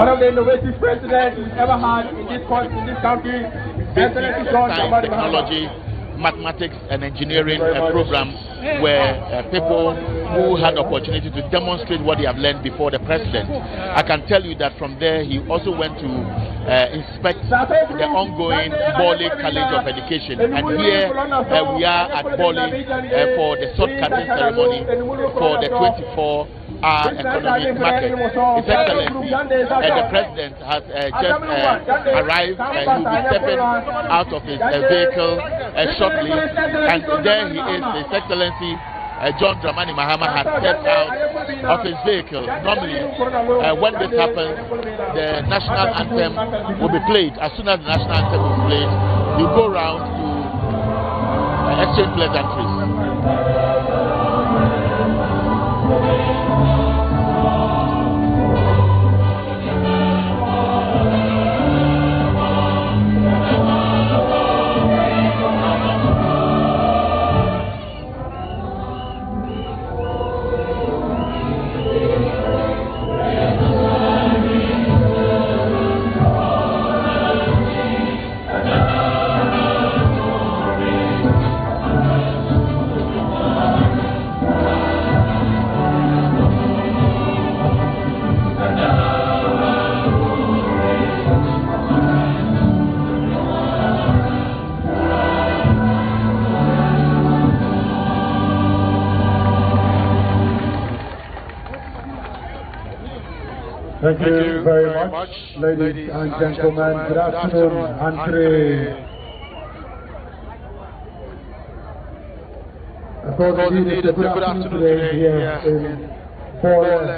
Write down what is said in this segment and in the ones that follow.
One of the innovative presidents we've ever had in this country. Technology, mathematics and engineering programs where people who had the opportunity to demonstrate what they have learned before the president. I can tell you that from there he also went to inspect the ongoing Bole College of Education, and here we are at Bole for the sword cutting ceremony for the 24-hour economic market. His Excellency, the president has just arrived. He will be stepping out of his vehicle shortly, and there he is. His Excellency John Dramani Mahama has stepped out of his vehicle. Normally, when this happens, the national anthem will be played. As soon as the national anthem is played, you go round to exchange pleasantries. Thank you very much, ladies and gentlemen. Good afternoon, Andre. Of course, indeed, it's a good afternoon today here in Bole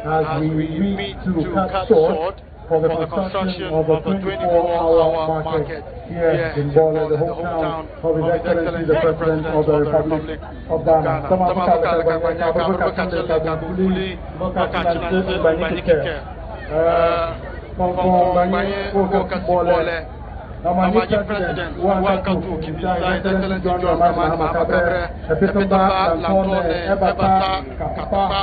as we meet to cut short for the construction of a 24-hour market here in Bole, the hometown of His Excellency the President of the Republic of Ghana. President Wakatu Kibisa, Excellency John Mahama Kabre, Epitamba, Lantone, Ebata, Kapapa,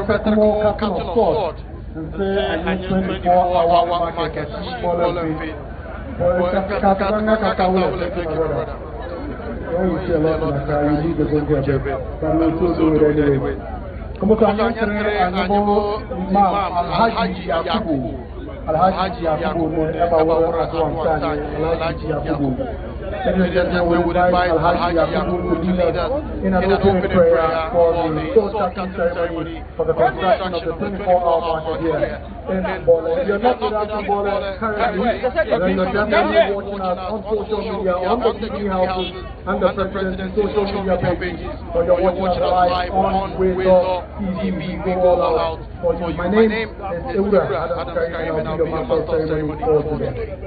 Captain of Sport, and say a 24-hour market, Alhaji Yakubu, Alhaji Yakubu. Ladies and gentlemen, we would invite Alhaji Yakubu to lead us in an opening prayer for the sword-cutting ceremony for the construction of the 24-hour market here in Bole. If you're not with us in Bole currently, then you're definitely watching us on social media, on the TV houses, and the President's social media pages. So you're watching us live on Y3n TV. Go all out for you. My name is Eura Adaadaa, and I'll be your master of ceremony for today.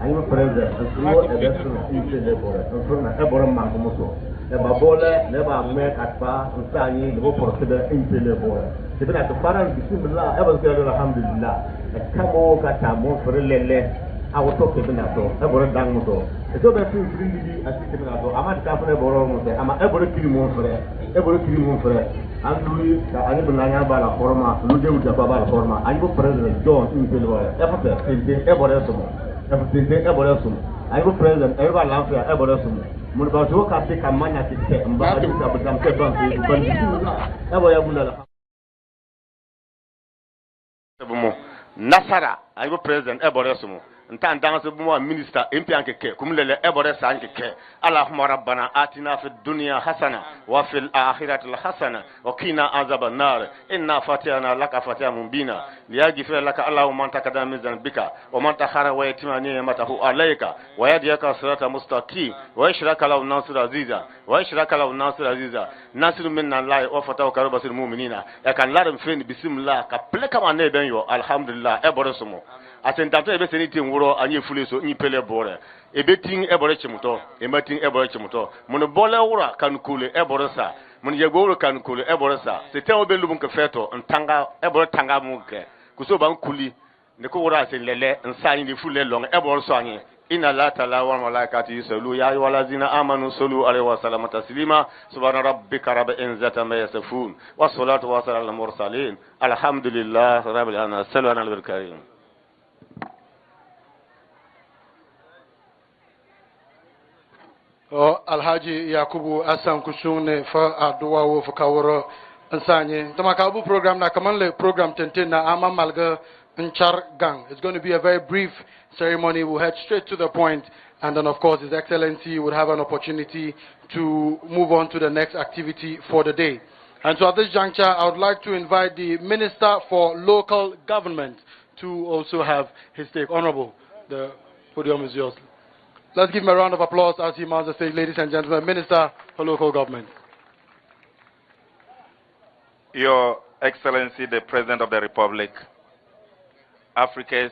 I'm a president, and through a veteran of each labor, and from a Ebola Mangomoso. A Babola never met at Bar and Sani, the President in labor. Even at the Faran, Bismillah, ever said Alhamdulillah, a Cabo Catamo for a lele, I will talk to Benato, Ebola Dangoto. It's over 3D as Benato. I'm at Capone Boromo, I'm a Ebola Kirimon for it, Ebola Kirimon for it. And Louis, I live in Nayabala Forma, Ludu Jabala Forma, I go President John in Silver, Ebola. Everything Ebolosum. I go present, everyone laughs at Ebolosum. Mubazo can take a man at his head and back him up with some people. nasara ayo president ebore sumu ntan danse bu minister MP ankeke kumlele ebore sa ankeke allahumma rabbana atina fid dunya hasana wa fil akhirati hasana wa qina azaban nar inna fatihana laka fatiha mubina liyaghfir laka allahumma takadama min zanbika wa man takhara wa yatima ni'matahu alayka wa yahdika sirata mustaqim wa yashraka lahu nasir aziza wa yashraka lahu nasir aziza nasir minna allahi wa fatahu karabasil mu'minina ya kan larim fen bismillah ka pleka mané ben yo alhamdulillah ebore sumu asentanto ebe seniti nwuro anyi fuleso nyi pele bore ebe ting ebore chimuto emating ebore chimuto mun bole wura kan kule ebore sa mun yego wura kan kule ebore sa c'était obe lubun ke feto ntanga ebore tanga muke kuso ban kuli ne ko wura se lele nsani ni fule long ebore so anyi inna la ta'ala wa malaikati yusallu ya ayyuhallazina amanu sallu alaihi wa sallimu taslima subhana rabbika rabbil izzati amma yasifun was salatu wa salamu al mursalin alhamdulillah rabbil alamin sallallahu alaihi wa sallam. Alhaji Yakubu Asan Kushune fa aduwa wo fakaworo nsanye tamakabu program na kamanle program tente na ama malga nchar gang. It's going to be a very brief ceremony. We'll head straight to the point, and then of course His Excellency would have an opportunity to move on to the next activity for the day. And so at this juncture, I would like to invite the Minister for Local Government to also have his take. Honorable, the podium is yours. Let's give him a round of applause as he mounts the stage, ladies and gentlemen. Minister for Local Government. Your Excellency, the President of the Republic, Africa's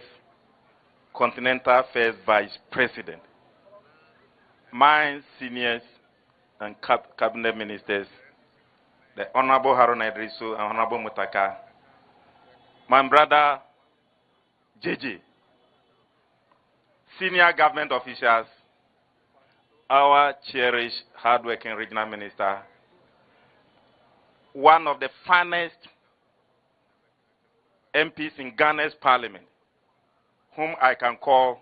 Continental Affairs Vice President, my seniors and cabinet ministers, the Honorable Haruna Idrisu and Honorable Mutaka, my brother JJ, senior government officials, our cherished, hardworking regional minister, one of the finest MPs in Ghana's parliament, whom I can call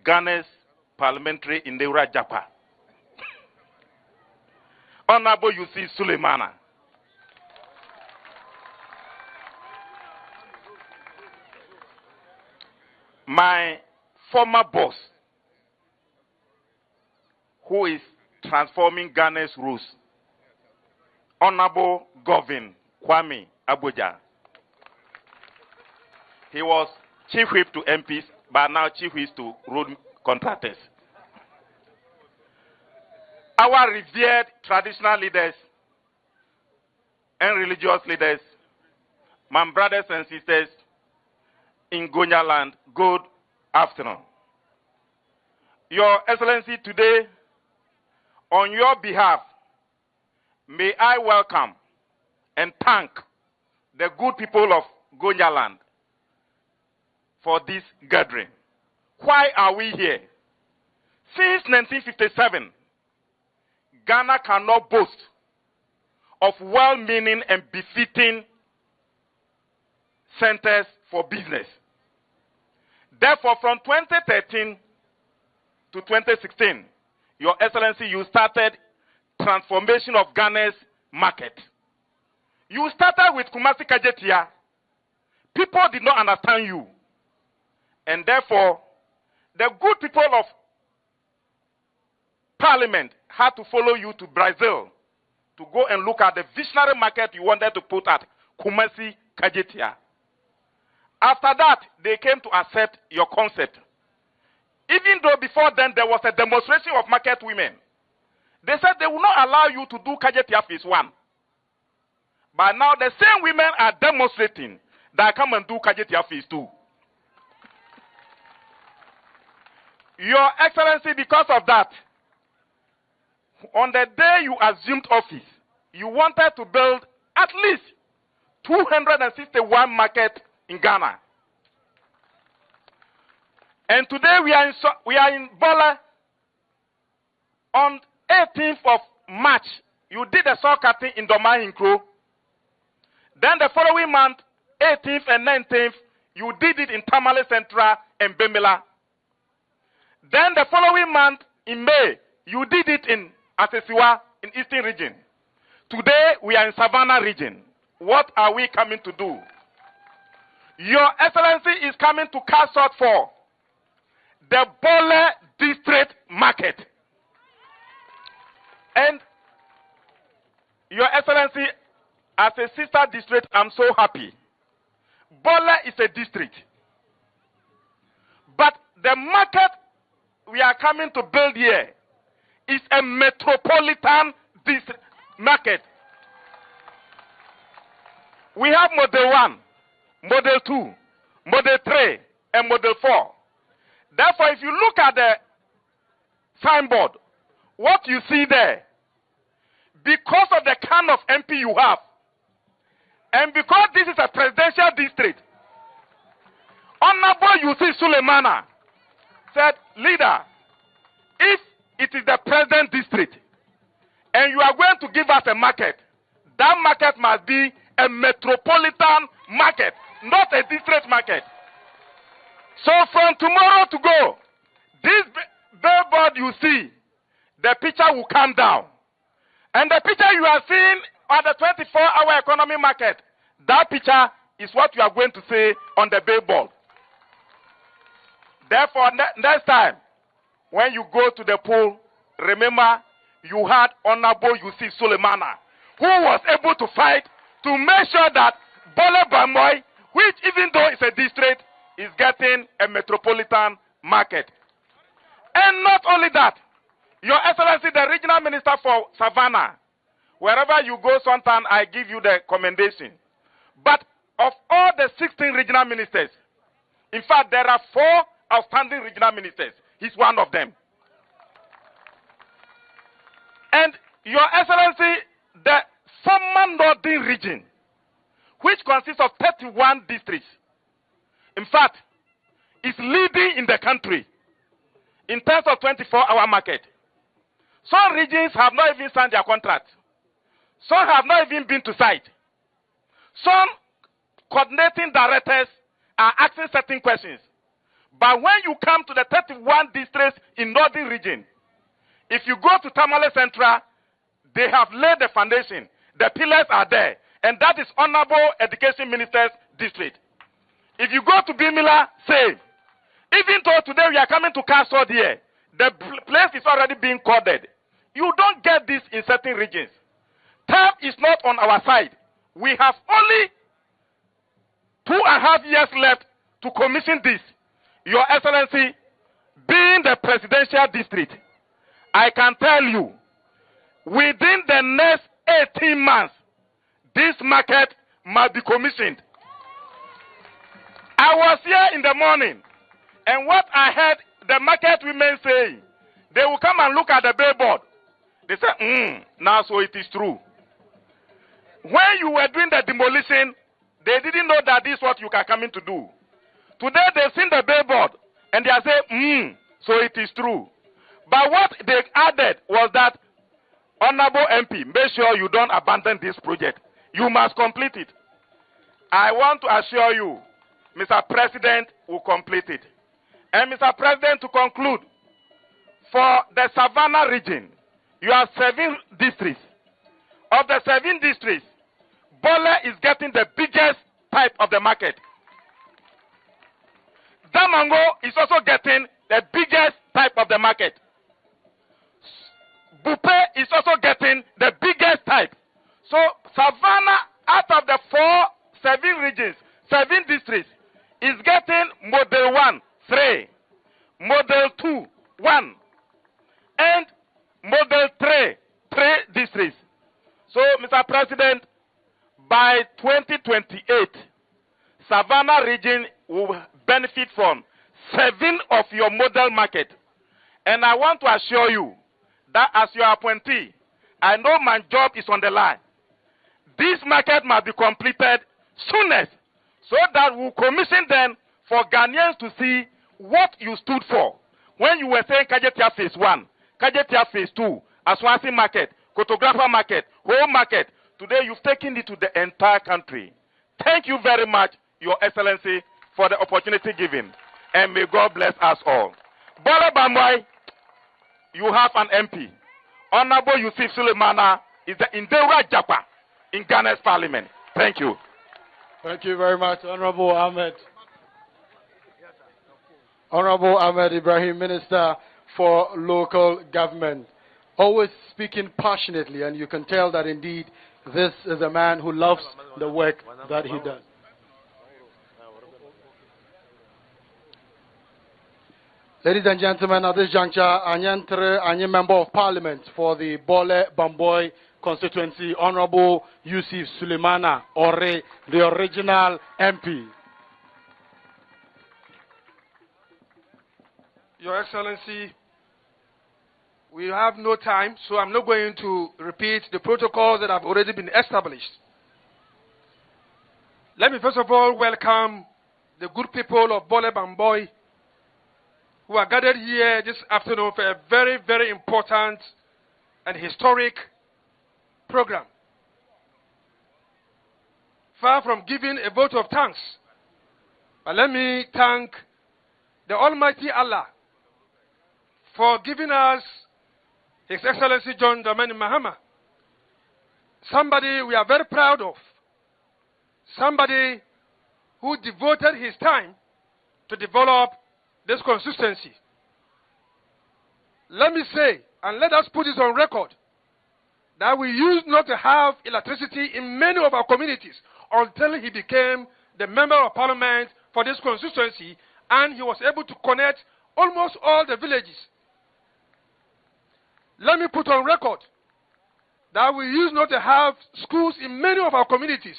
Ghana's parliamentary Indira Japa, Honorable Yusuf Suleimana, my former boss, who is transforming Ghana's rules, Honorable Govin Kwame Abuja. He was chief whip to MPs, but now chief whip to road contractors. Our revered traditional leaders and religious leaders, my brothers and sisters in Gonya land, good afternoon. Your Excellency, today, on your behalf, may I welcome and thank the good people of Gonya land for this gathering. Why are we here? Since 1957, Ghana cannot boast of well-meaning and befitting centers for business. Therefore, from 2013 to 2016, Your Excellency, you started transformation of Ghana's market. You started with Kumasi Kajetia. People did not understand you. And therefore, the good people of Parliament had to follow you to Brazil to go and look at the visionary market you wanted to put at Kumasi Kajetia. After that, they came to accept your concept. Even though before then there was a demonstration of market women, they said they will not allow you to do Kajetia Phase 1. But now the same women are demonstrating that come and do Kajetia Phase 2. Your Excellency, because of that, on the day you assumed office, you wanted to build at least 261 markets in Ghana. And today we are in Bola. On 18th of March, you did a saw cutting in Domahinkro. Then the following month, 18th and 19th, you did it in Tamale Central and Bemila. Then the following month, in May, you did it in Asesiwa in Eastern region. Today, we are in Savannah region. What are we coming to do? Your Excellency is coming to cast out for the Bole District Market. And Your Excellency, as a sister district, I'm so happy. Bole is a district. But the market we are coming to build here is a metropolitan district market. We have Model 1, Model 2, Model 3, and Model 4. Therefore, if you look at the signboard, what you see there, because of the kind of MP you have, and because this is a presidential district, Honorable Yusuf Suleimana said, leader, if it is the president district, and you are going to give us a market, that market must be a metropolitan market, not a district market. So from tomorrow to go, this billboard you see, the picture will come down. And the picture you are seeing at the 24-hour economy market, that picture is what you are going to see on the billboard. Therefore, next time, when you go to the poll, remember you had Honorable Yusuf Suleimana, who was able to fight to make sure that Bole Bamoy, which even though it's a district, is getting a metropolitan market. And not only that, Your Excellency, the regional minister for Savannah, wherever you go, sometimes I give you the commendation. But of all the 16 regional ministers, in fact, there are 4 outstanding regional ministers. He's one of them. And Your Excellency, the former northern region, which consists of 31 districts, in fact, is leading in the country in terms of 24-hour market. Some regions have not even signed their contract. Some have not even been to site. Some coordinating directors are asking certain questions. But when you come to the 31 districts in northern region, if you go to Tamale Central, they have laid the foundation. The pillars are there. And that is Honorable Education Minister's district. If you go to Bimila, same. Even though today we are coming to Castle here, the place is already being corded. You don't get this in certain regions. Time is not on our side. We have only 2.5 years left to commission this. Your Excellency, being the presidential district, I can tell you, within the next 18 months, this market must be commissioned. I was here in the morning, and what I heard the market women saying, they will come and look at the billboard. They say, now so it is true. When you were doing the demolition, they didn't know that this is what you are coming to do. Today they've seen the billboard, and they are saying, so it is true. But what they added was that, Honorable MP, make sure you don't abandon this project. You must complete it. I want to assure you, Mr. President will complete it. And Mr. President, to conclude, for the Savannah region, you have 7 districts. Of the 7 districts, Bole is getting the biggest type of the market. Damango is also getting the biggest type of the market. Bupe is also getting the biggest type. So Savannah, out of the 7 regions, 7 districts, is getting Model 1, 3, Model 2, 1, and Model 3, 3 districts. So, Mr. President, by 2028, Savannah region will benefit from 7 of your model market. And I want to assure you that as your appointee, I know my job is on the line. This market must be completed soonest, so that we'll commission them for Ghanaians to see what you stood for. When you were saying Kajetia Phase 1, Kajetia Phase 2, Aswansi Market, Photographer Market, Home Market, today you've taken it to the entire country. Thank you very much, Your Excellency, for the opportunity given. And may God bless us all. Bole Bamwai, you have an MP. Honorable Yusuf Suleimana is the Indera Japa in Ghana's parliament. Thank you. Thank you very much, Honorable Ahmed. Honorable Ahmed Ibrahim, Minister for Local Government. Always speaking passionately, and you can tell that indeed this is a man who loves the work that he does. Ladies and gentlemen, at this juncture, I'm Member of Parliament for the Bole Bamboy constituency, Honorable Yusuf Suleimana Ore, the original MP. Your Excellency, we have no time, so I'm not going to repeat the protocols that have already been established. Let me first of all welcome the good people of Bole Bamboy who are gathered here this afternoon for a very, very important and historic program. Far from giving a vote of thanks, but let me thank the Almighty Allah for giving us His Excellency John Dramani Mahama, somebody we are very proud of, somebody who devoted his time to develop this consistency. Let me say, and let us put this on record, that we used not to have electricity in many of our communities until he became the Member of Parliament for this constituency, and he was able to connect almost all the villages. Let me put on record that we used not to have schools in many of our communities.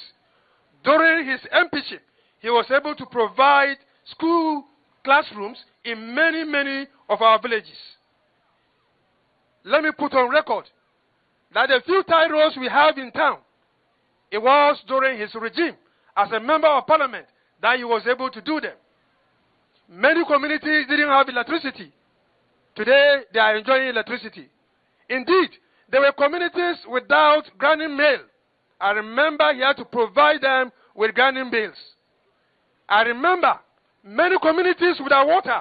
During his MPship, he was able to provide school classrooms in many, many of our villages. Let me put on record that the few tie roads we have in town, it was during his regime as a Member of Parliament that he was able to do them. Many communities didn't have electricity. Today, they are enjoying electricity. Indeed, there were communities without grinding mill. I remember he had to provide them with grinding mills. I remember many communities without water.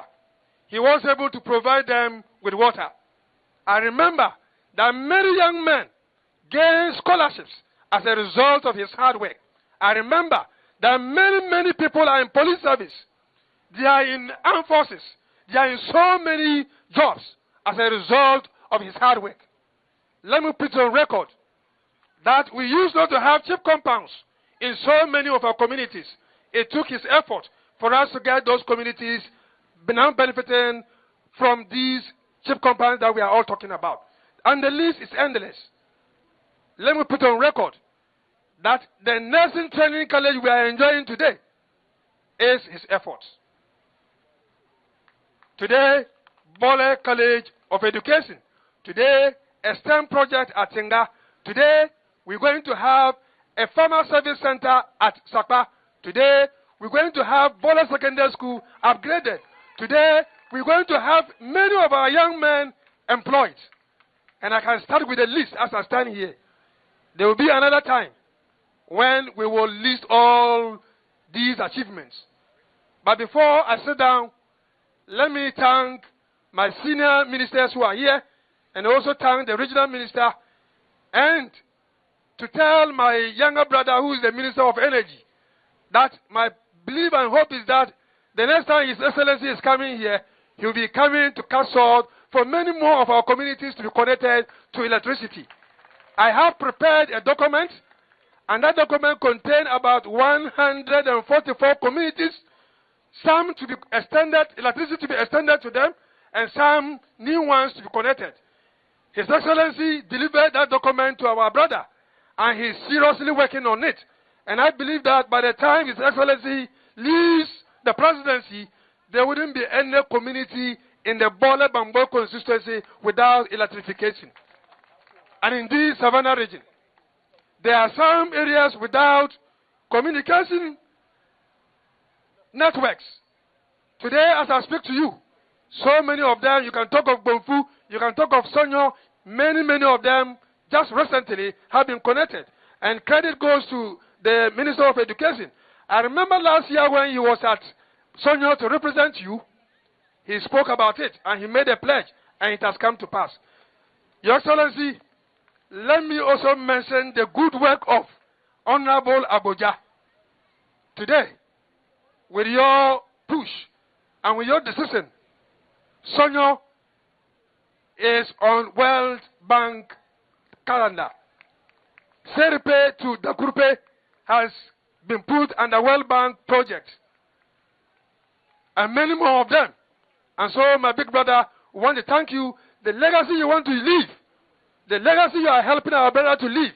He was able to provide them with water. I remember that many young men gained scholarships as a result of his hard work. I remember that many, many people are in police service. They are in armed forces. They are in so many jobs as a result of his hard work. Let me put on record that we used not to have cheap compounds in so many of our communities. It took his effort for us to get those communities now benefiting from these cheap compounds that we are all talking about. And the list is endless. Let me put on record that the nursing training college we are enjoying today is his efforts. Today, Bole College of Education. Today, a STEM project at Tenga. Today, we're going to have a farmer service center at Sakpa. Today, we're going to have Bole Secondary School upgraded. Today, we're going to have many of our young men employed. And I can start with a list as I stand here. There will be another time when we will list all these achievements. But before I sit down, let me thank my senior ministers who are here, and also thank the regional minister, and to tell my younger brother who is the Minister of Energy that my belief and hope is that the next time His Excellency is coming here, he will be coming to cast salt for many more of our communities to be connected to electricity. I have prepared a document, and that document contains about 144 communities, some to be extended, electricity to be extended to them, and some new ones to be connected. His Excellency delivered that document to our brother, and he's seriously working on it. And I believe that by the time His Excellency leaves the presidency, there wouldn't be any community in the Bole Bamboy constituency without electrification. And in this Savannah region, there are some areas without communication networks. Today, as I speak to you, so many of them, you can talk of Bonfu, you can talk of Sonyo, many of them just recently have been connected. And credit goes to the Minister of Education. I remember last year when he was at Sonyo to represent you, he spoke about it and he made a pledge, and it has come to pass. Your Excellency, let me also mention the good work of Honorable Abuja. Today, with your push and with your decision, Sonyo is on World Bank calendar. Seripe to Dakurupe has been put under World Bank project, and many more of them. And so, my big brother, we want to thank you. The legacy you want to leave, the legacy you are helping our brother to leave,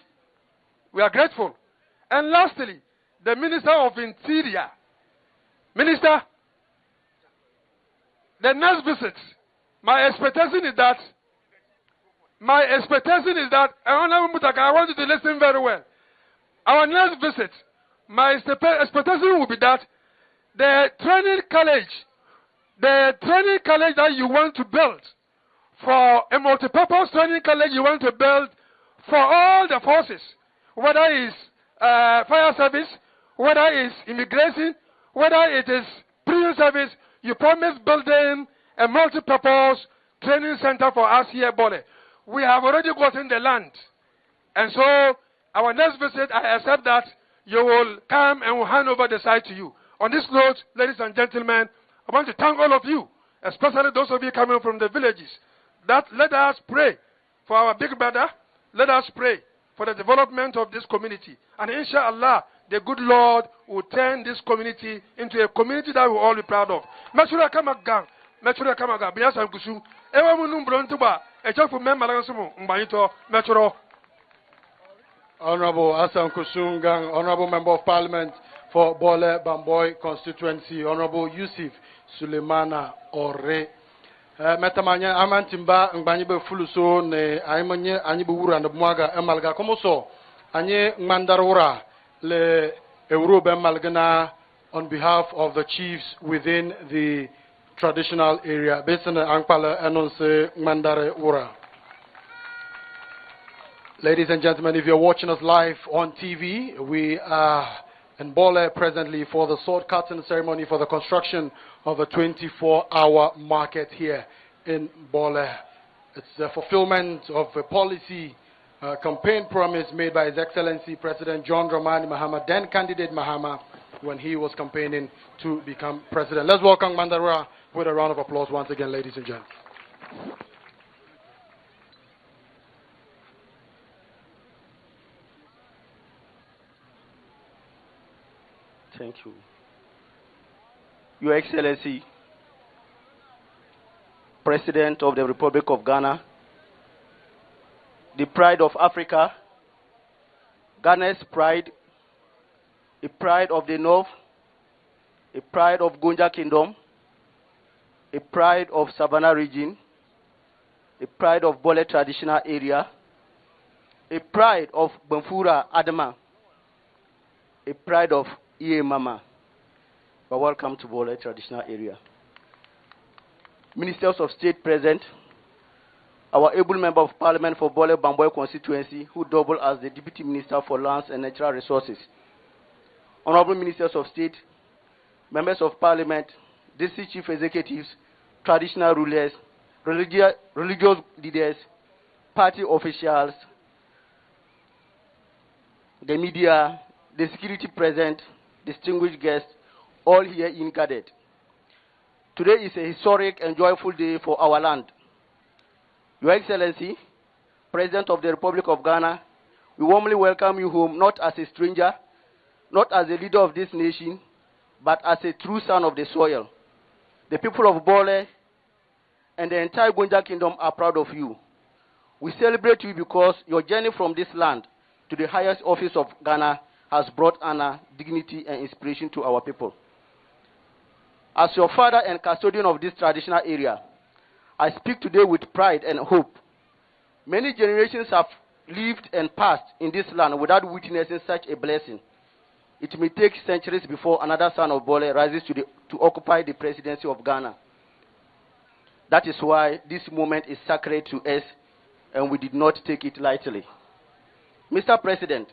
we are grateful. And lastly, the Minister of Interior. Minister, the next visit, my expectation is that, Honorable Mutaka, I want you to listen very well. Our next visit, my expectation will be that the training college that you want to build, for a multi-purpose training college you want to build for all the forces, whether it's fire service, whether it's immigration, whether it is prison service, you promise building a multi-purpose training center for us here, Bole. We have already gotten the land. And so, our next visit, I accept that you will come and we'll hand over the site to you. On this note, ladies and gentlemen, I want to thank all of you, especially those of you coming from the villages, that let us pray for our big brother. Let us pray for the development of this community. And inshallah, the good Lord will turn this community into a community that we will all be proud of. Honorable Hassan Kusungang, Honorable Member of Parliament for Bole Bamboy constituency, Honorable Yusuf Sulemana Ore. Metamanya amantimba ngbanyibe fuluso ne aimanye anyibe wura na bumwaga emalga komoso anye mandarura le Europe emalgana on behalf of the chiefs within the traditional area. Besene angpala annonce mandare ura. Ladies and gentlemen, if you're watching us live on TV, we are in Bole presently for the sword cutting ceremony for the construction of a 24-hour market here in Bole. It's a fulfillment of a policy campaign promise made by His Excellency President John Dramani Mahama, then candidate Mahama, when he was campaigning to become president. Let's welcome Mandarura with a round of applause once again, ladies and gentlemen. Thank you. Your Excellency, President of the Republic of Ghana, the pride of Africa, Ghana's pride, a pride of the North, a pride of Gonja Kingdom, a pride of Savannah region, a pride of Bole traditional area, a pride of Banfura Adama, a pride of Iye Mama. Well, welcome to Bole traditional area. Ministers of State present, our able Member of Parliament for Bole Bamboy constituency, who double as the Deputy Minister for Lands and Natural Resources. Honorable Ministers of State, Members of Parliament, District Chief Executives, traditional rulers, religious leaders, party officials, the media, the security present, distinguished guests, all here in gathered. Today is a historic and joyful day for our land. Your Excellency, President of the Republic of Ghana, we warmly welcome you home, not as a stranger, not as a leader of this nation, but as a true son of the soil. The people of Bole and the entire Gonja Kingdom are proud of you. We celebrate you because your journey from this land to the highest office of Ghana has brought honor, dignity, and inspiration to our people. As your father and custodian of this traditional area, I speak today with pride and hope. Many generations have lived and passed in this land without witnessing such a blessing. It may take centuries before another son of Bole rises to occupy the presidency of Ghana. That is why this moment is sacred to us, and we did not take it lightly. Mr. President,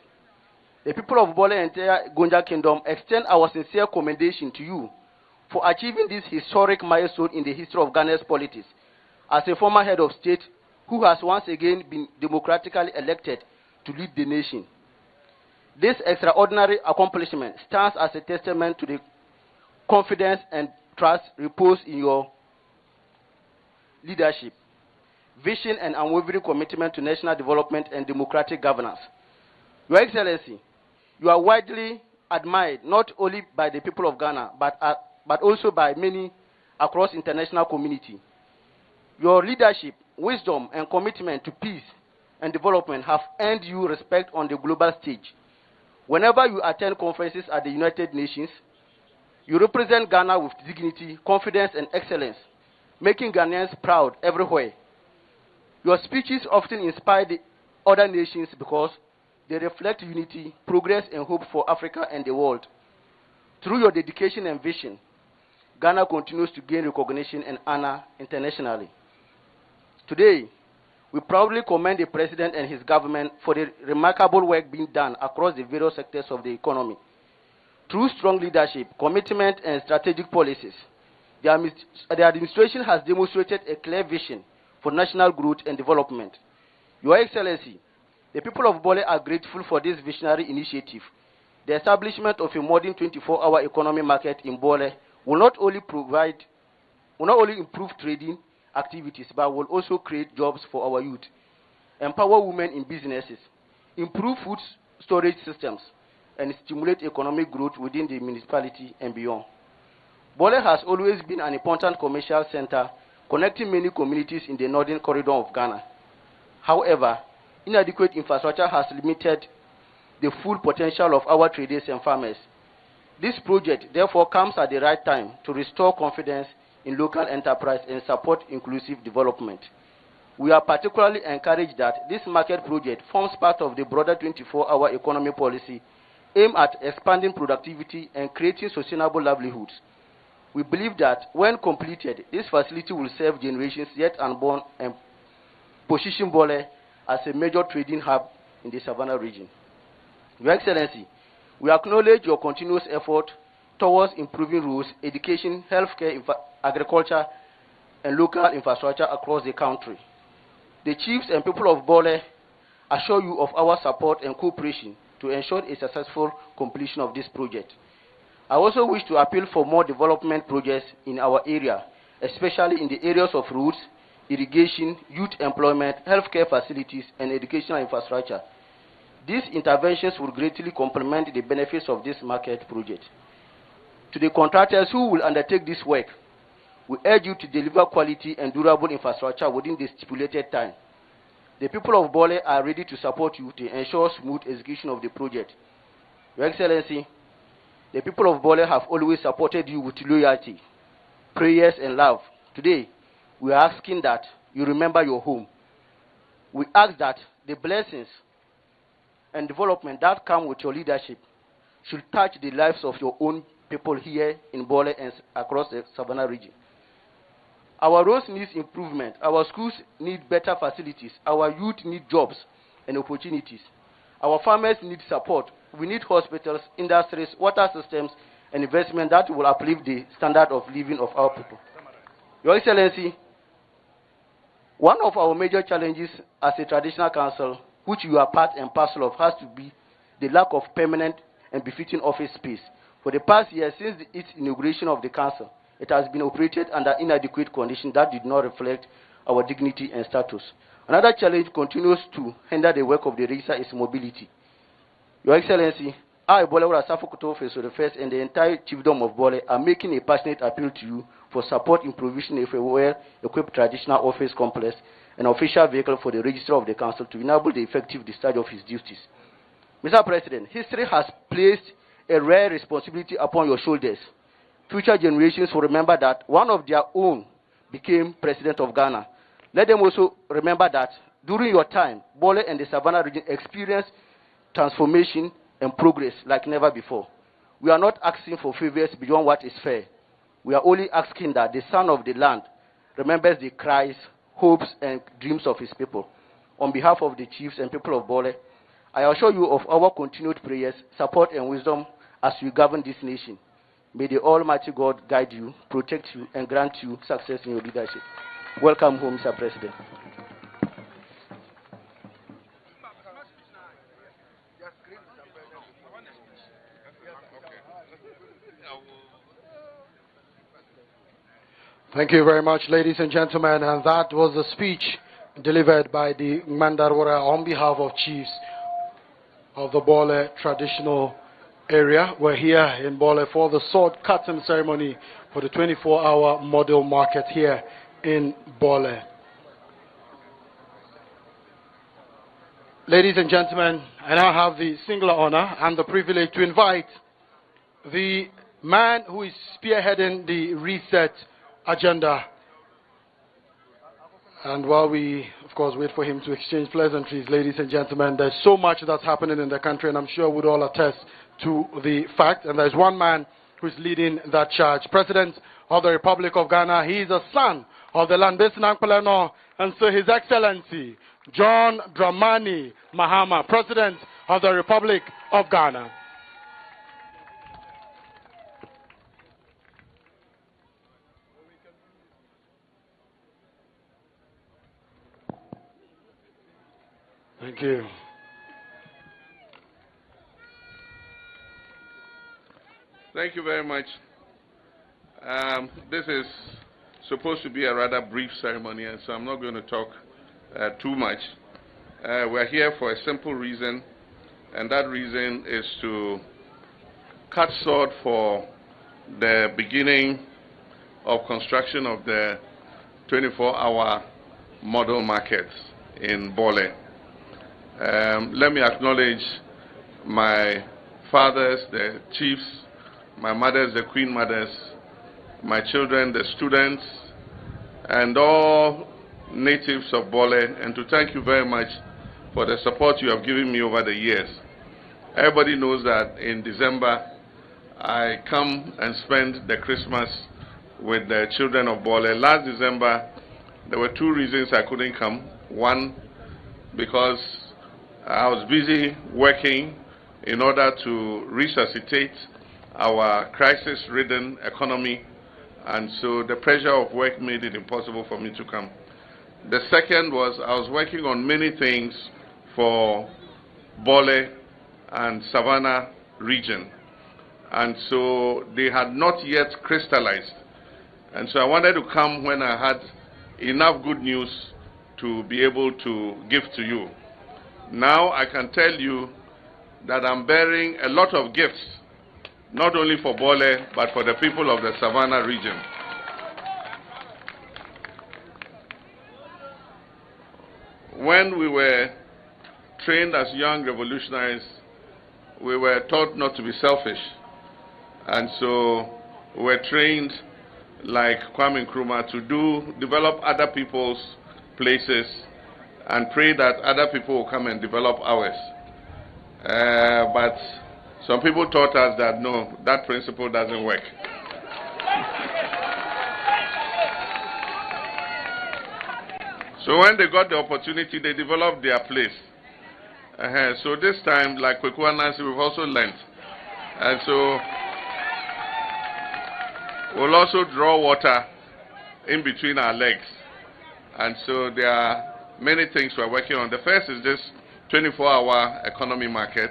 the people of Bole and entire Gonja Kingdom extend our sincere commendation to you for achieving this historic milestone in the history of Ghana's politics as a former head of state who has once again been democratically elected to lead the nation. This extraordinary accomplishment stands as a testament to the confidence and trust reposed in your leadership, vision, and unwavering commitment to national development and democratic governance. Your Excellency, you are widely admired not only by the people of Ghana, but also by many across international community. Your leadership, wisdom, and commitment to peace and development have earned you respect on the global stage. Whenever you attend conferences at the United Nations, you represent Ghana with dignity, confidence, and excellence, making Ghanaians proud everywhere. Your speeches often inspire the other nations because they reflect unity, progress, and hope for Africa and the world. Through your dedication and vision, Ghana continues to gain recognition and honor internationally. Today, we proudly commend the President and his government for the remarkable work being done across the various sectors of the economy. Through strong leadership, commitment, and strategic policies, the administration has demonstrated a clear vision for national growth and development. Your Excellency, the people of Bole are grateful for this visionary initiative. The establishment of a modern 24-hour economy market in Bole will not only improve trading activities, but will also create jobs for our youth, empower women in businesses, improve food storage systems, and stimulate economic growth within the municipality and beyond. Bole has always been an important commercial center connecting many communities in the northern corridor of Ghana. However, inadequate infrastructure has limited the full potential of our traders and farmers. This project, therefore, comes at the right time to restore confidence in local enterprise and support inclusive development. We are particularly encouraged that this market project forms part of the broader 24-hour economy policy aimed at expanding productivity and creating sustainable livelihoods. We believe that when completed, this facility will serve generations yet unborn and position Bole as a major trading hub in the Savannah region. Your Excellency, we acknowledge your continuous effort towards improving roads, education, healthcare, agriculture, and local infrastructure across the country. The chiefs and people of Bole assure you of our support and cooperation to ensure a successful completion of this project. I also wish to appeal for more development projects in our area, especially in the areas of roads, irrigation, youth employment, healthcare facilities, and educational infrastructure. These interventions will greatly complement the benefits of this market project. To the contractors who will undertake this work, we urge you to deliver quality and durable infrastructure within the stipulated time. The people of Bole are ready to support you to ensure smooth execution of the project. Your Excellency, the people of Bole have always supported you with loyalty, prayers, and love. Today, we are asking that you remember your home. We ask that the blessings and development that come with your leadership should touch the lives of your own people here in Bole and across the Savannah region. Our roads need improvement. Our schools need better facilities. Our youth need jobs and opportunities. Our farmers need support. We need hospitals, industries, water systems, and investment that will uplift the standard of living of our people. Your Excellency, one of our major challenges as a traditional council, which you are part and parcel of, has to be the lack of permanent and befitting office space. For the past year, since its inauguration of the council, it has been operated under inadequate conditions that did not reflect our dignity and status. Another challenge continues to hinder the work of the register is mobility. Your Excellency, I, Bole Safokoto Feso the First, and the entire chiefdom of Bole are making a passionate appeal to you for support in provision of a well-equipped traditional office complex and official vehicle for the register of the council to enable the effective discharge of his duties. Mr. President, history has placed a rare responsibility upon your shoulders. Future generations will remember that one of their own became President of Ghana. Let them also remember that during your time, Bole and the Savannah region experienced transformation and progress like never before. We are not asking for favors beyond what is fair. We are only asking that the son of the land remembers the cries, hopes, and dreams of his people. On behalf of the chiefs and people of Bole, I assure you of our continued prayers, support, and wisdom as we govern this nation. May the Almighty God guide you, protect you, and grant you success in your leadership. Welcome home, Mr. President. Thank you very much, ladies and gentlemen. And that was a speech delivered by the Mandarwara on behalf of chiefs of the Bole traditional area. We're here in Bole for the sword cutting ceremony for the 24-hour model market here in Bole. Ladies and gentlemen, I now have the singular honor and the privilege to invite the man who is spearheading the reset agenda. And while we, of course, wait for him to exchange pleasantries, ladies and gentlemen, there's so much that's happening in the country, and I'm sure we'd all attest to the fact. And there's one man who's leading that charge. President of the Republic of Ghana, he is a son of the land based in Ankpeleno, and so His Excellency John Dramani Mahama, President of the Republic of Ghana. Thank you. Thank you very much. This is supposed to be a rather brief ceremony, and so I'm not going to talk too much. We're here for a simple reason, and that reason is to cut sword for the beginning of construction of the 24-hour model markets in Bole. Let me acknowledge my fathers, the chiefs, my mothers, the queen mothers, my children, the students, and all natives of Bole, and to thank you very much for the support you have given me over the years. Everybody knows that in December, I come and spend the Christmas with the children of Bole. Last December, there were two reasons I couldn't come. One, because I was busy working in order to resuscitate our crisis-ridden economy, and so the pressure of work made it impossible for me to come. The second was I was working on many things for Bole and Savannah region, and so they had not yet crystallized. And so I wanted to come when I had enough good news to be able to give to you. Now I can tell you that I'm bearing a lot of gifts, not only for Bole, but for the people of the Savannah region. When we were trained as young revolutionaries, we were taught not to be selfish. And so we were trained, like Kwame Nkrumah, to develop other people's places and pray that other people will come and develop ours. But some people taught us that no, that principle doesn't work. So when they got the opportunity, they developed their place. So this time, like Kwekwa Nancy, we've also learned. And so we'll also draw water in between our legs. And so there are many things we're working on. The first is this 24-hour economy market.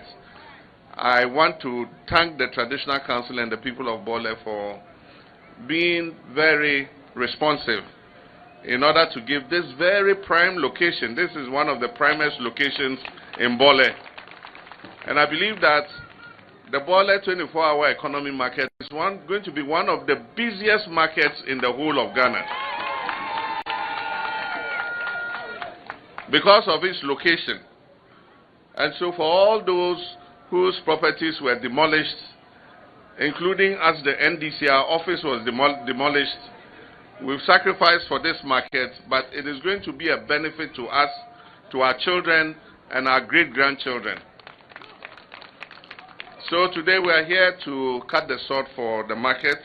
I want to thank the Traditional Council and the people of Bole for being very responsive in order to give this very prime location. This is one of the primest locations in Bole. And I believe that the Bole 24-hour economy market is going to be one of the busiest markets in the whole of Ghana, because of its location. And so for all those whose properties were demolished, including us, the NDC, our office was demolished, we've sacrificed for this market, but it is going to be a benefit to us, to our children, and our great-grandchildren. So today we are here to cut the sword for the market.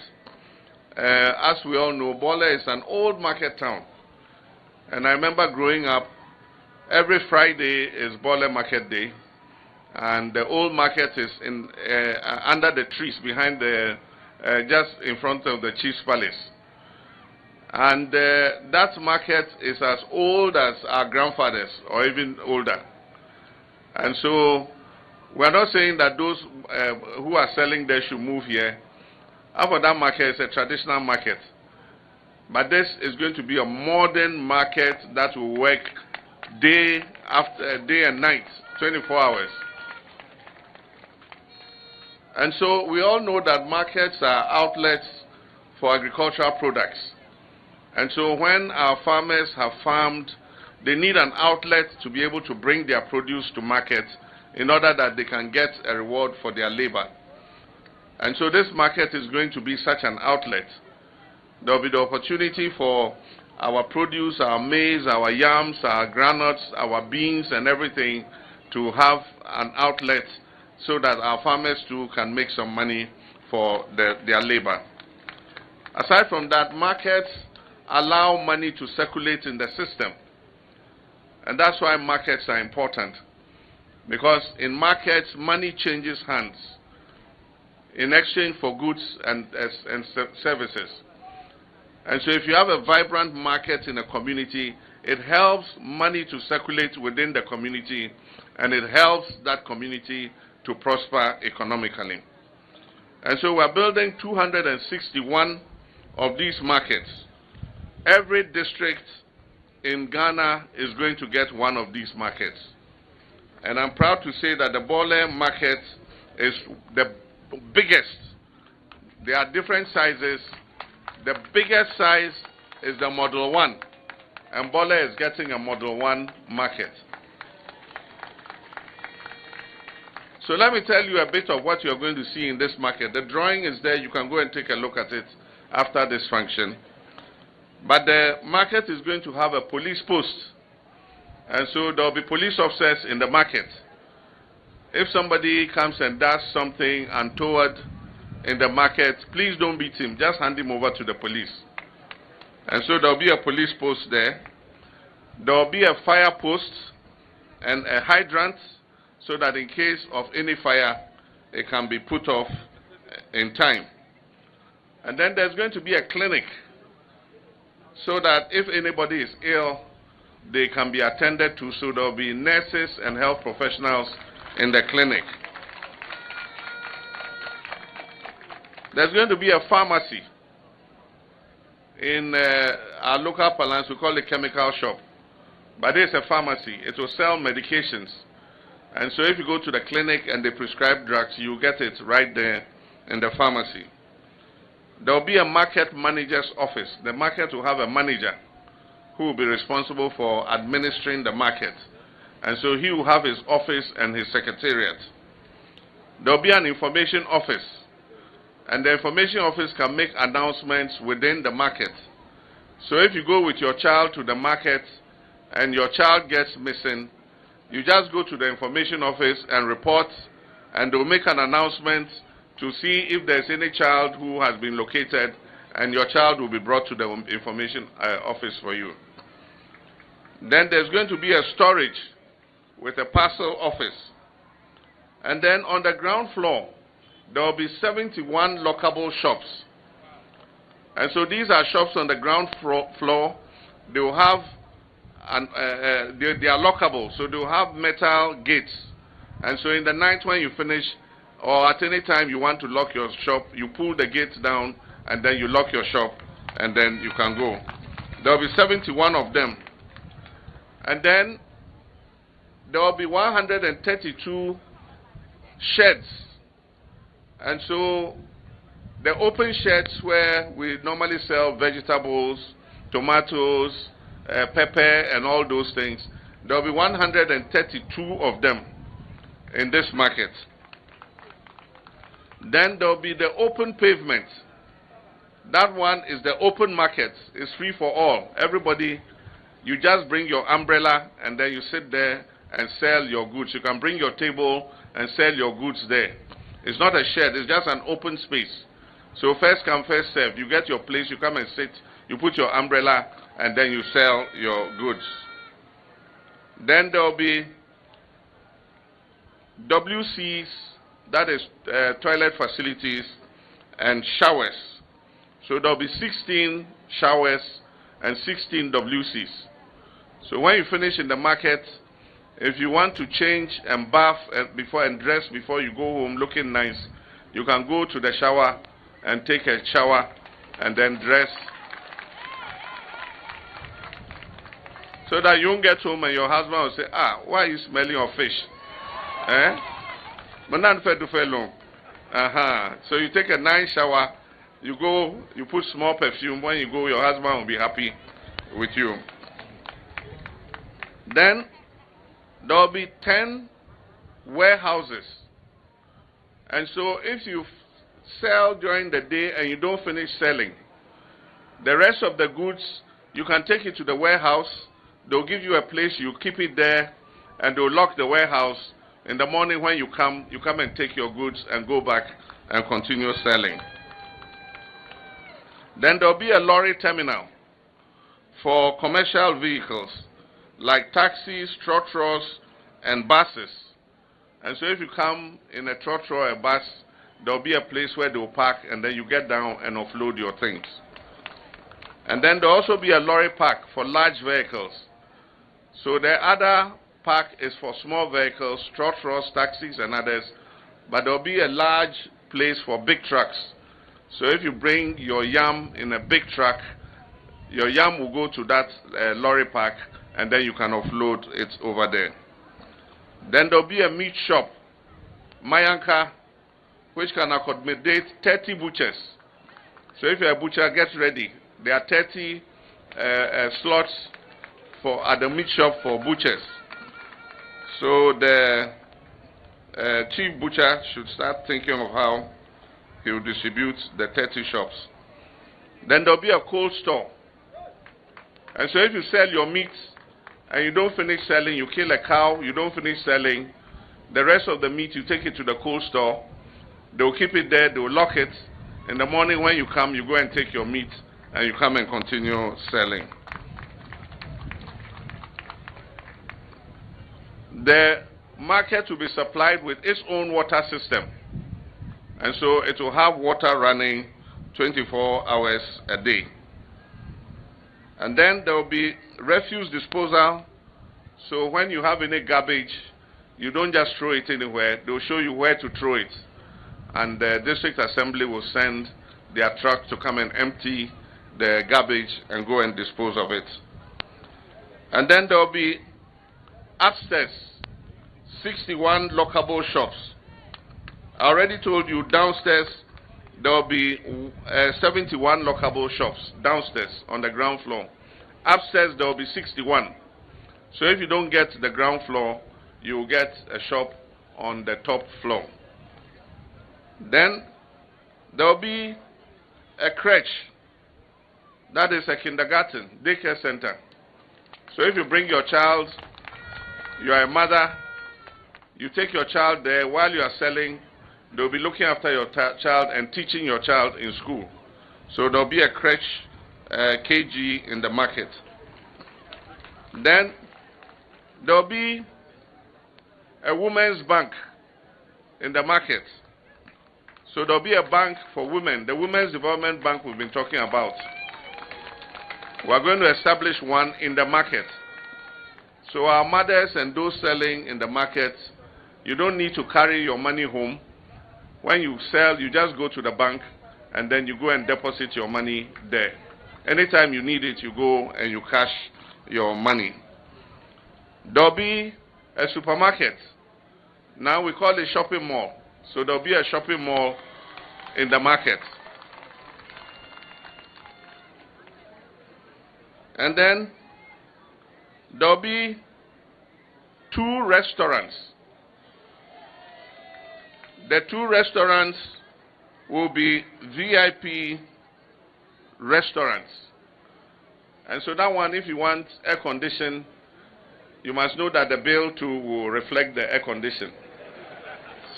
As we all know, Bole is an old market town. And I remember growing up, every Friday is Bole Market Day. And the old market is under the trees behind just in front of the Chief's Palace. And that market is as old as our grandfathers, or even older. And so We are not saying that those who are selling there should move here. That market is a traditional market. But this is going to be a modern market that will work day and night, 24 hours. And so we all know that markets are outlets for agricultural products. And so when our farmers have farmed, they need an outlet to be able to bring their produce to market in order that they can get a reward for their labor. And so this market is going to be such an outlet. There will be the opportunity for our produce, our maize, our yams, our granules, our beans and everything to have an outlet so that our farmers too can make some money for their labor. Aside from that, markets allow money to circulate in the system. And that's why markets are important. Because in markets, money changes hands in exchange for goods and services. And so if you have a vibrant market in a community, it helps money to circulate within the community, and it helps that community to prosper economically. And so we're building 261 of these markets. Every district in Ghana is going to get one of these markets. And I'm proud to say that the Bole market is the biggest. There are different sizes. The biggest size is the Model 1, and Bole is getting a Model 1 market. So let me tell you a bit of what you're going to see in this market. The drawing is there. You can go and take a look at it after this function. But the market is going to have a police post, and so there will be police officers in the market. If somebody comes and does something untoward in the market, please don't beat him. Just hand him over to the police. And so there will be a police post there. There will be a fire post and a hydrant so that in case of any fire, it can be put off in time. And then there's going to be a clinic so that if anybody is ill, they can be attended to. So there will be nurses and health professionals in the clinic. There's going to be a pharmacy. In our local parlance, we call it chemical shop. But it's a pharmacy. It will sell medications. And so if you go to the clinic and they prescribe drugs, you get it right there in the pharmacy. There will be a market manager's office. The market will have a manager who will be responsible for administering the market. And so he will have his office and his secretariat. There will be an information office. And the information office can make announcements within the market. So if you go with your child to the market and your child gets missing, you just go to the information office and report, and they'll make an announcement to see if there's any child who has been located, and your child will be brought to the information office for you. Then there's going to be a storage with a parcel office. And then on the ground floor, there will be 71 lockable shops. And so these are shops on the ground floor. They will have, they are lockable, so they will have metal gates. And so in the night when you finish, or at any time you want to lock your shop, you pull the gates down, and then you lock your shop, and then you can go. There will be 71 of them. And then there will be 132 sheds. And so the open sheds where we normally sell vegetables, tomatoes, pepper, and all those things, there will be 132 of them in this market. Then there will be the open pavement. That one is the open market. It's free for all. Everybody, you just bring your umbrella and then you sit there and sell your goods. You can bring your table and sell your goods there. It's not a shed, it's just an open space. So first come, first serve. You get your place, you come and sit, you put your umbrella, and then you sell your goods. Then there will be WCs, that is toilet facilities, and showers. So there will be 16 showers and 16 WCs. So when you finish in the market, If you want to change and bath before and dress before you go home looking nice, you can go to the shower and take a shower and then dress. So that you won't get home and your husband will say, ah, why are you smelling of fish? Eh? But not fair to fair long. So you take a nice shower, you go, you put small perfume. When you go, your husband will be happy with you. Then there will be 10 warehouses. And so if you sell during the day and you don't finish selling, the rest of the goods, you can take it to the warehouse. They'll give you a place, you keep it there, and they'll lock the warehouse. In the morning when you come and take your goods and go back and continue selling. Then there'll be a lorry terminal for commercial vehicles, like taxis, trotros, and buses. And so if you come in a trotro or a bus, there'll be a place where they'll park, and then you get down and offload your things. And then there'll also be a lorry park for large vehicles. So the other park is for small vehicles, trotros, taxis, and others. But there'll be a large place for big trucks. So if you bring your yam in a big truck, your yam will go to that lorry park, and then you can offload it over there. Then there'll be a meat shop, Mayanka, which can accommodate 30 butchers. So if you're a butcher, get ready. There are 30 slots at the meat shop for butchers. So the chief butcher should start thinking of how he will distribute the 30 shops. Then there'll be a cold store. And so if you sell your meat and you don't finish selling, you kill a cow, you don't finish selling, the rest of the meat you take it to the cold store. They'll keep it there, they'll lock it. In the morning when you come, you go and take your meat and you come and continue selling. The market will be supplied with its own water system. And so it will have water running 24 hours a day. And then there will be refuse disposal. So when you have any garbage, you don't just throw it anywhere. They'll show you where to throw it. And the district assembly will send their truck to come and empty the garbage and go and dispose of it. And then there will be upstairs 61 lockable shops. I already told you downstairs there will be 71 lockable shops downstairs on the ground floor. Upstairs there will be 61. So if you don't get the ground floor, you will get a shop on the top floor. Then there will be a crèche. That is a kindergarten, daycare center. So if you bring your child, you are a mother, you take your child there while you are selling, they'll be looking after your child and teaching your child in school. So there'll be a crèche, KG in the market. Then there'll be a women's bank in the market. So there'll be a bank for women, the Women's Development Bank we've been talking about. We're going to establish one in the market. So our mothers and those selling in the market, you don't need to carry your money home. When you sell, you just go to the bank and then you go and deposit your money there. Anytime you need it, you go and you cash your money. There'll be a supermarket. Now we call it shopping mall. So there'll be a shopping mall in the market. And then there'll be 2 restaurants. The 2 restaurants will be VIP restaurants. And so that one, if you want air condition, you must know that the bill too will reflect the air condition.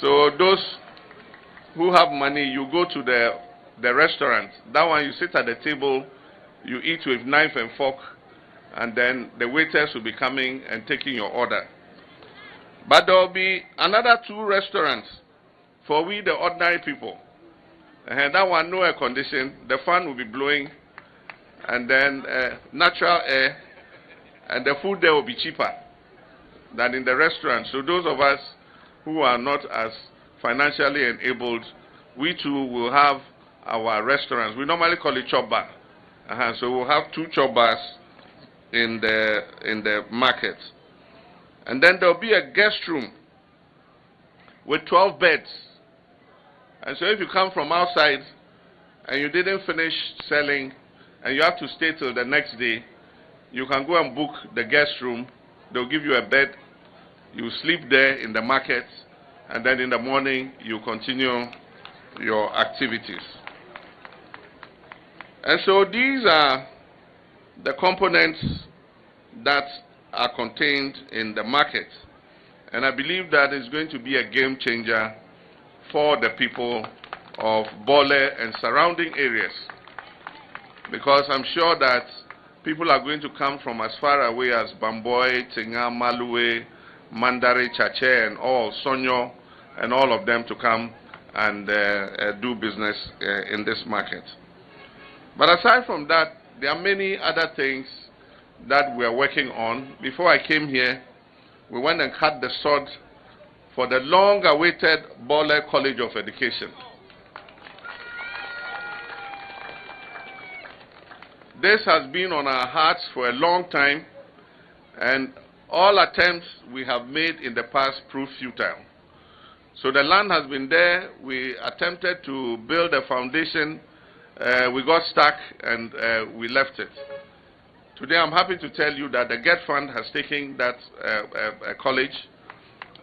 So those who have money, you go to the restaurant. That one, you sit at the table, you eat with knife and fork, and then the waiters will be coming and taking your order. But there will be another 2 restaurants for we, the ordinary people. And that one, no air condition. The fan will be blowing, and then natural air, and the food there will be cheaper. that in the restaurant, so those of us who are not as financially enabled, we too will have our restaurants. We normally call it chop bar. So we'll have 2 chop bars in the market. And then there'll be a guest room with 12 beds. And so if you come from outside and you didn't finish selling and you have to stay till the next day, you can go and book the guest room. They'll give you a bed. You sleep there in the market, and then in the morning you continue your activities. And so these are the components that are contained in the market. And I believe that it's going to be a game changer for the people of Bole and surrounding areas. Because I'm sure that people are going to come from as far away as Bamboy, Tinga, Malue, Mandare, Chache, and all, Sonyo, and all of them to come and do business in this market. But aside from that, there are many other things that we are working on. Before I came here, we went and cut the sod for the long-awaited Bole College of Education. This has been on our hearts for a long time, and all attempts we have made in the past proved futile. So the land has been there. We attempted to build a foundation. We got stuck and we left it. Today I'm happy to tell you that the GET Fund has taken that college,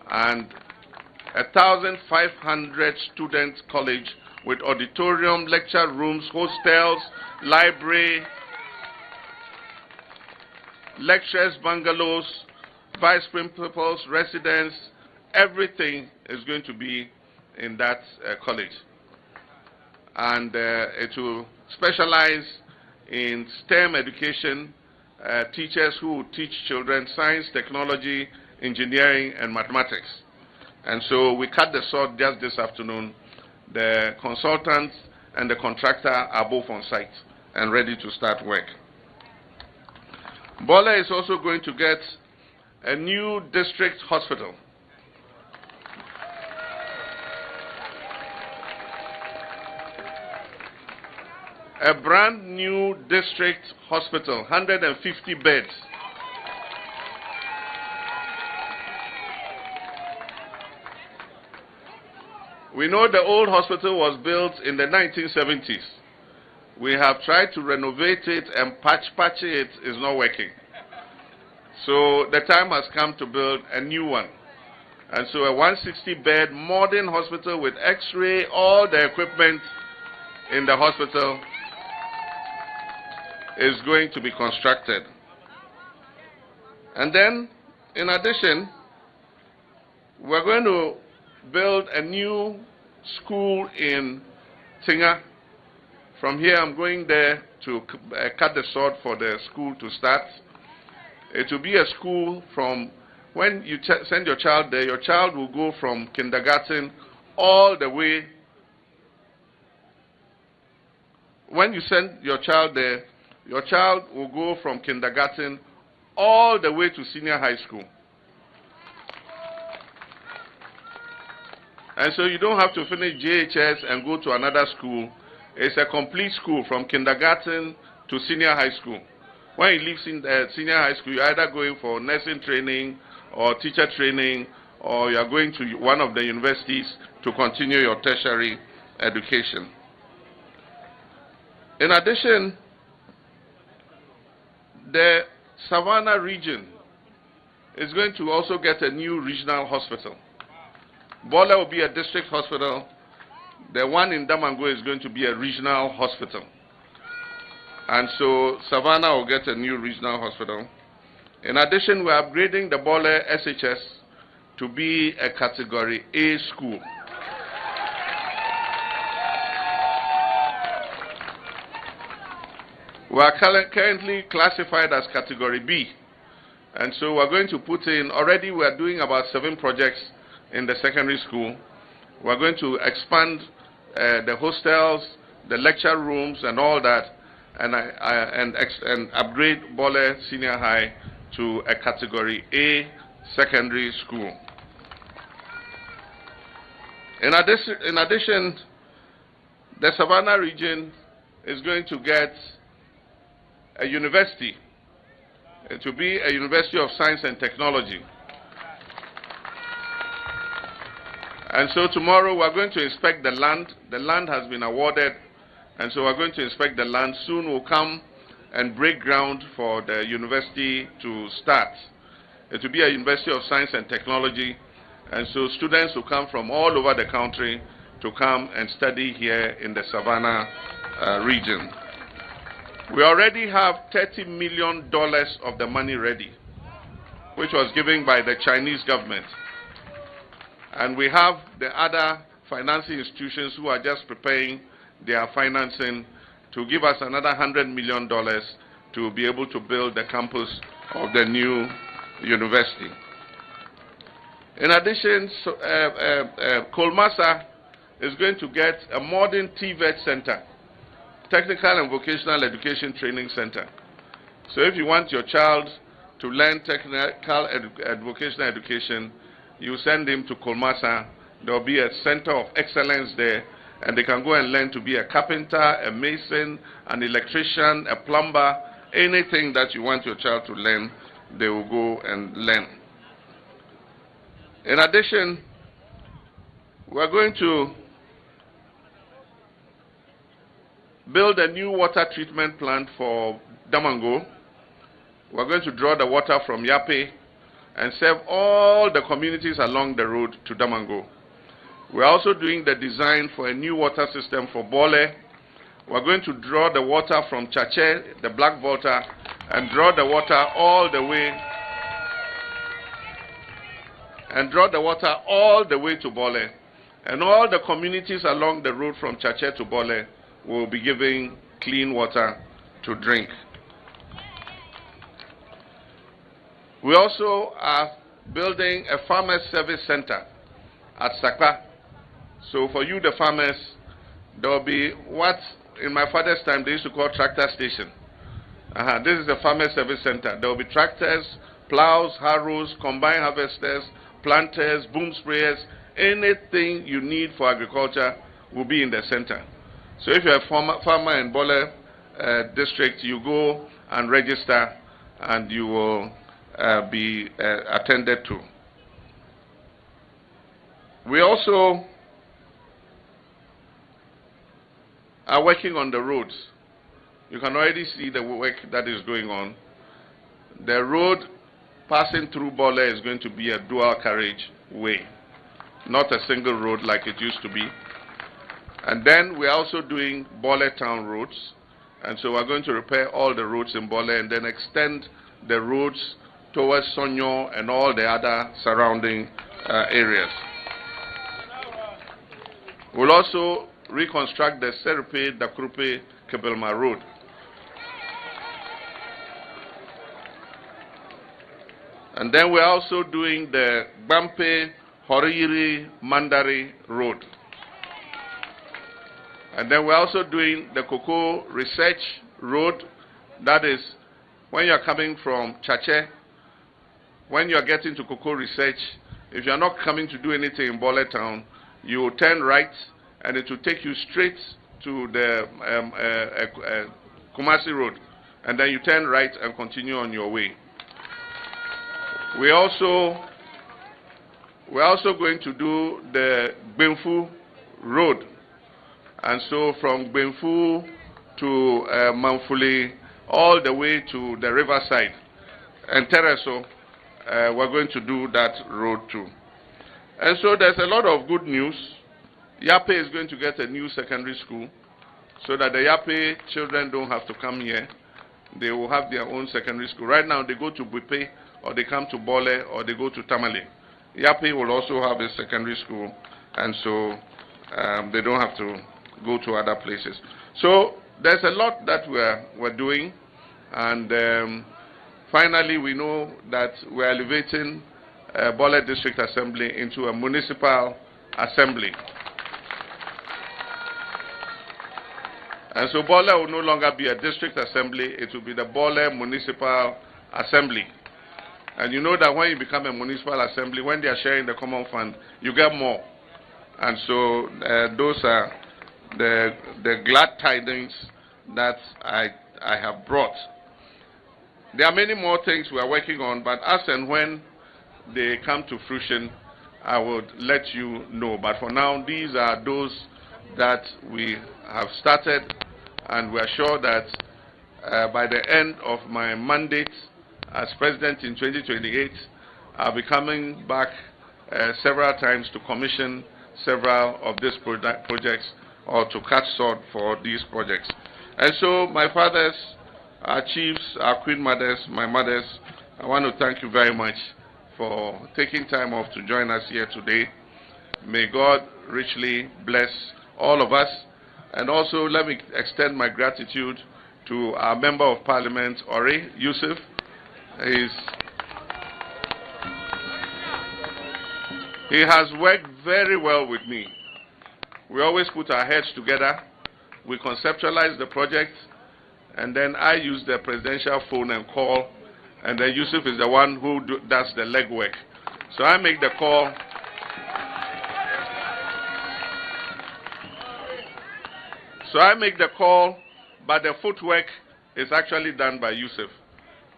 and 1,500 student college with auditorium, lecture rooms, hostels, library, lectures, bungalows, vice principals, residents, everything is going to be in that college. And it will specialize in STEM education, teachers who will teach children science, technology, engineering, and mathematics. And so we cut the sod just this afternoon. The consultants and the contractor are both on site and ready to start work. Bole is also going to get a new district hospital. A brand new district hospital, 150 beds. We know the old hospital was built in the 1970s. We have tried to renovate it, and patch it is not working. So the time has come to build a new one. And so a 160-bed modern hospital with X-ray, all the equipment in the hospital is going to be constructed. And then, in addition, we're going to build a new school in Tinga. From here, I'm going there to cut the sod for the school to start. It will be a school from, when you send your child there, your child will go from kindergarten all the way. When you send your child there, your child will go from kindergarten all the way to senior high school. And so you don't have to finish JHS and go to another school. It's a complete school from kindergarten to senior high school. When you leave senior high school, you're either going for nursing training or teacher training, or you're going to one of the universities to continue your tertiary education. In addition, the Savannah region is going to also get a new regional hospital. Bole will be a district hospital. The one in Damango is going to be a regional hospital. And so Savannah will get a new regional hospital. In addition, we're upgrading the Bole SHS to be a Category A school. We are currently classified as Category B. And so we're going to put in, already we're doing about 7 projects in the secondary school. We're going to expand the hostels, the lecture rooms, and all that, and upgrade Bole Senior High to a Category A Secondary School. In addition, the Savannah region is going to get a university. It will be a University of Science and Technology. And so tomorrow we are going to inspect the land. The land has been awarded, and so we are going to inspect the land. Soon we'll come and break ground for the university to start. It will be a University of Science and Technology, and so students will come from all over the country to come and study here in the Savannah region. We already have $30 million of the money ready, which was given by the Chinese government. And we have the other financing institutions who are just preparing their financing to give us another $100 million to be able to build the campus of the new university. In addition, Kolmasa is going to get a modern TVET center, Technical and Vocational Education Training Center. So if you want your child to learn technical and vocational education, you send him to Kolmasa. There will be a center of excellence there, and they can go and learn to be a carpenter, a mason, an electrician, a plumber, anything that you want your child to learn, they will go and learn. In addition, we are going to build a new water treatment plant for Damango. We are going to draw the water from Yape and serve all the communities along the road to Damango. We are also doing the design for a new water system for Bole. We are going to draw the water from Chache, the Black Volta, and draw the water all the way to Bole. And all the communities along the road from Chache to Bole will be giving clean water to drink. We also are building a farmers service center at Sakpa. So for you, the farmers, there will be what in my father's time they used to call tractor station. This is a farmers service center. There will be tractors, plows, harrows, combine harvesters, planters, boom sprayers, anything you need for agriculture will be in the center. So if you're a farmer in Bole district, you go and register and you will be attended to. We also are working on the roads. You can already see the work that is going on. The road passing through Bole is going to be a dual carriage way, not a single road like it used to be. And then we're also doing Bole town roads. And so we're going to repair all the roads in Bole and then extend the roads towards Sonyo and all the other surrounding areas. We'll also reconstruct the Seripe Dakrupe Kebelma Road. And then we're also doing the Bampe Horiri Mandari Road. And then we're also doing the Cocoa Research Road. That is, when you're coming from Chache, when you're getting to Cocoa Research, if you're not coming to do anything in Bole Town, you will turn right, and it will take you straight to the Kumasi Road. And then you turn right and continue on your way. We're also going to do the Benfu Road. And so from Benfu to Manfuli, all the way to the riverside. And Tereso, we're going to do that road too. And so there's a lot of good news. Yape is going to get a new secondary school so that the Yape children don't have to come here. They will have their own secondary school. Right now they go to Bupe, or they come to Bole, or they go to Tamale. Yape will also have a secondary school, and so they don't have to go to other places. So there's a lot that we're doing, and finally we know that we're elevating Bole District Assembly into a municipal assembly. And so Bole will no longer be a district assembly, it will be the Bole Municipal Assembly. And you know that when you become a municipal assembly, when they are sharing the common fund, you get more. And so those are the glad tidings that I have brought. There are many more things we are working on, but as and when they come to fruition, I would let you know. But for now, these are those that we have started, and we are sure that by the end of my mandate as president in 2028, I'll be coming back several times to commission several of these projects or to cut sword for these projects. And so my fathers, our chiefs, our queen mothers, my mothers, I want to thank you very much for taking time off to join us here today. May God richly bless all of us. And also let me extend my gratitude to our Member of Parliament, Ore Yusuf. He has worked very well with me. We always put our heads together. We conceptualize the project, and then I use the presidential phone and call, and then Yusuf is the one who does the legwork. So I make the call. But the footwork is actually done by Yusuf.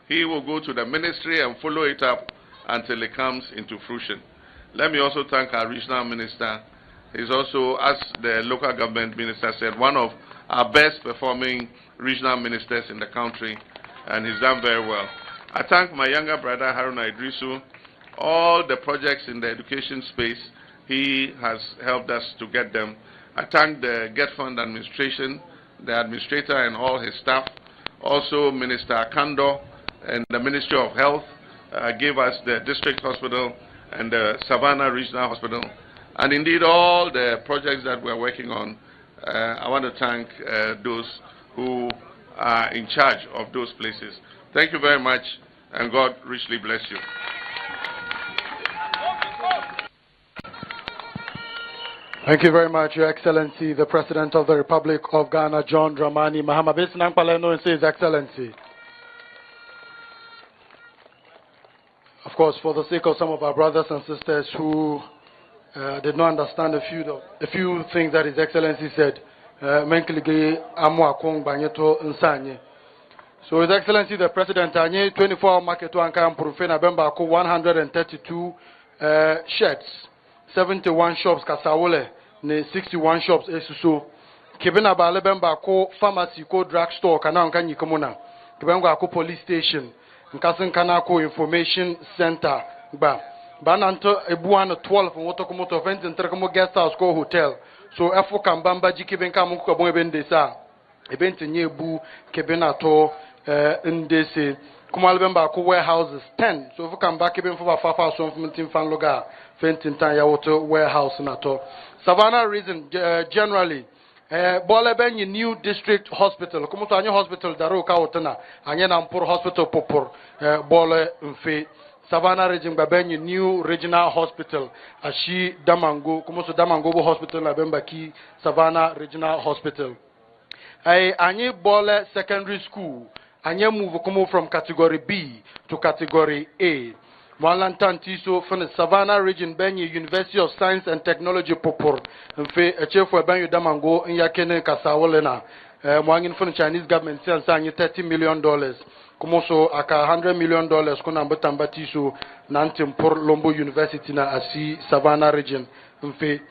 He will go to the ministry and follow it up until it comes into fruition. Let me also thank our regional minister. He's also, as the local government minister said, one of our best performing regional ministers in the country, and he's done very well. I thank my younger brother, Haruna Idrisu. All the projects in the education space, he has helped us to get them. I thank the Get Fund administration, the administrator and all his staff. Also, Minister Akando and the Ministry of Health gave us the district hospital and the Savannah Regional Hospital. And indeed, all the projects that we're working on, I want to thank those who are in charge of those places. Thank you very much, and God richly bless you. Thank you very much, Your Excellency, the President of the Republic of Ghana, John Dramani Mahama. Bisnang Paleno and says Excellency. Of course, for the sake of some of our brothers and sisters who did not understand a few things that His Excellency said, so His Excellency the President, 24-hour market to Anka Mpurufena Bemba 132 sheds, 71 shops Kasawole, 61 shops Esuso, Kibena Bale Bemba pharmacy ko drugstore kana Anka Nyikomuna, Kibenga ko police station, Nkasin Kanako information center ba. Bananto ebuana 12 wotokomoto fence interkomo guest house ko hotel. So efo kambamba jikibenka muko bon ebendesa. Ebenti nyebu kebenato ndc. Kumalbemba ko warehouses 10. So efo kamba keben fo fafa so mtin fan loga fentin tan ya woto warehouse nato. Savannah region generally bole benyi new district hospital. Kumoto anyo hospital daro ka wotana. Anye na mpur hospital popor bole mfe. Savannah region babenyi new regional hospital ashi Damango kumoso Damango hospital na bembaki Savannah regional hospital. Anye bole secondary school anye move kumo from category B to category A. Mwalantantiso from the Savannah region benyi University of Science and Technology popor mfe echefo benyi Damango nyakene kasawolena mwangin from the Chinese government say $30 million. Kumoso aka $100 million kuna mbutambati so Nantimpur Lombo University na asi Savannah region mfe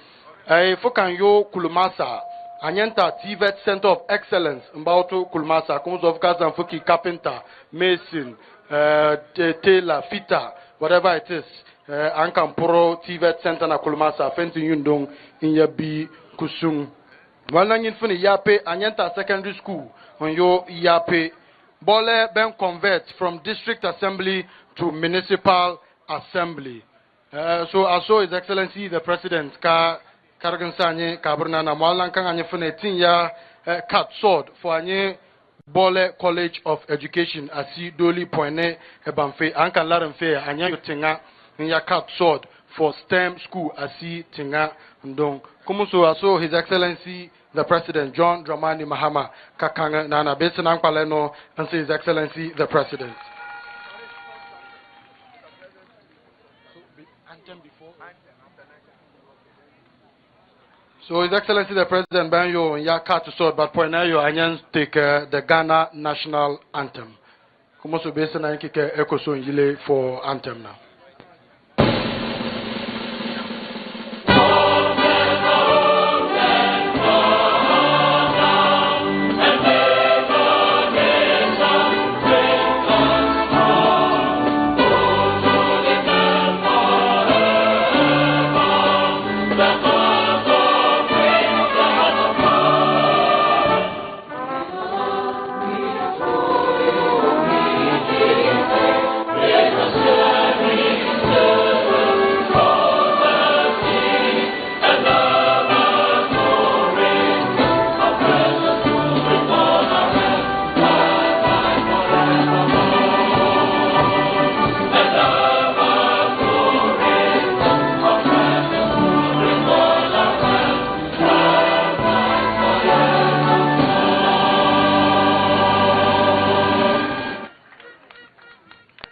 fokan yo Kulumasa anyenta TVET Center of Excellence mbauto Kulumasa kumoso of kaza mfuki carpenter mason tailor fitter whatever it is ankampuro TVET Center na Kulumasa fenti yundong inyabi kusum wala nyinfuni yape anyenta secondary school on yo yape Bole ben convert from district assembly to municipal assembly. So I saw His Excellency the President ka kargansanye kabrna na mwalankan anye funetin ya cut sword for anye Bole College of Education asi doli poine ebamfe ankan larenfe anye yotinga ya cut sword for STEM school asi tinga ndong. Kumuso I saw His Excellency the President, John Dramani Mahama, Kakanga Nana Besanang Paleno, and His Excellency the President. So His Excellency the President Banyo ya cut sword, but for now you Anyans take the Ghana national anthem. Como so base na kike ekoso yile for anthem now.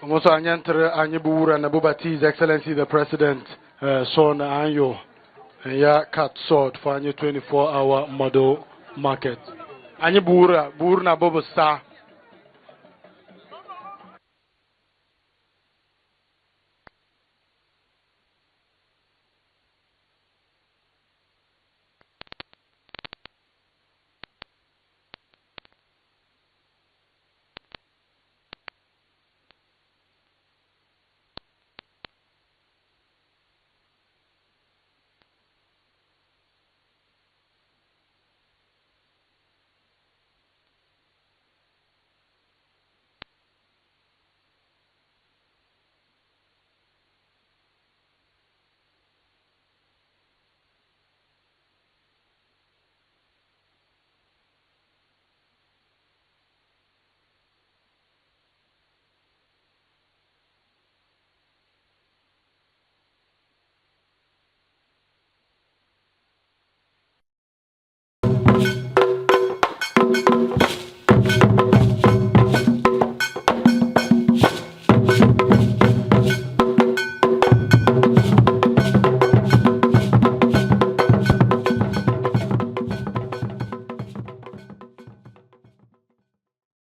Also, Anyabura Nabubati, His Excellency the President, Son Anyo, ya cut sword for Anyo 24-hour model market. Anyabura, Burna Bobo Star.